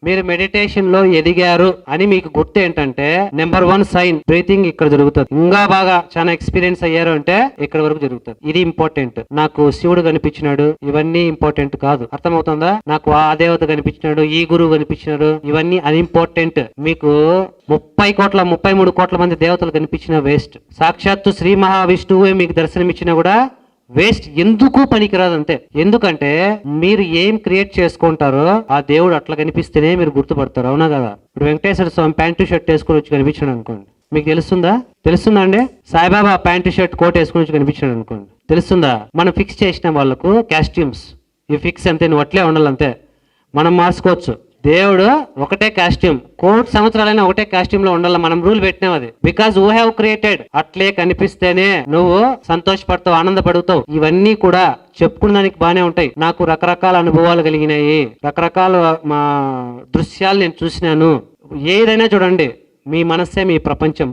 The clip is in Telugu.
మీరు మెడిటేషన్ లో ఎదిగారు అని మీకు గుర్తు ఏంటంటే, నెంబర్ 1 సైన్ బ్రీతింగ్ ఇక్కడ జరుగుతుంది. ఇంకా బాగా చాలా ఎక్స్పీరియన్స్ అయ్యారు అంటే ఇక్కడ వరకు జరుగుతుంది. ఇది ఇంపార్టెంట్. నాకు శివుడు కనిపించినాడు, ఇవన్నీ ఇంపార్టెంట్ కాదు. అర్థమవుతుందా? నాకు ఆ దేవత కనిపించినాడు, ఈ గురువు కనిపించినాడు, ఇవన్నీ అన్ఇంపార్టెంట్. మీకు 30 కోట్ల 33 కోట్ల మంది దేవతలు కనిపించిన వేస్ట్. సాక్షాత్తు శ్రీ మహావిష్ణువే మీకు దర్శనమిచ్చినా కూడా వేస్ట్. ఎందుకు పనికిరాదు అంతే. ఎందుకంటే మీరు ఏం క్రియేట్ చేసుకుంటారో ఆ దేవుడు అట్లా కనిపిస్తేనే మీరు గుర్తుపడతారు. అవునా కదా? ఇప్పుడు వెంకటేశ్వర స్వామి ప్యాంటు షర్ట్ వేసుకుని వచ్చి కనిపించాడు అనుకోండి, మీకు తెలుస్తుందా అండి? సాయిబాబా ప్యాంటు షర్ట్ కోట్ వేసుకుని వచ్చి కనిపించాడు అనుకోండి, తెలుస్తుందా? మనం ఫిక్స్ చేసిన వాళ్ళకు కాస్ట్యూమ్స్, ఈ ఫిక్స్ అంతే, నువ్వు అట్లే ఉండాలంతే. మనం మార్చుకోవచ్చు. దేవుడు ఒకటే కాస్ట్యూమ్, 1,000,000 సంవత్సరాలైనా ఒకటే కాస్ట్యూమ్ లో ఉండాలి. మనం రూల్ పెట్టినాం అది. Because we have created. అట్లే కనిపిస్తేనే నువ్వు సంతోషపడతావు, ఆనందపడుతావు. ఇవన్నీ కూడా చెప్పుకున్న దానికి బానే ఉంటాయి. నాకు రకరకాల అనుభవాలు కలిగినాయి, రకరకాల దృశ్యాలు నేను చూసినాను. ఏదైనా చూడండి, మీ మనస్సే మీ ప్రపంచం.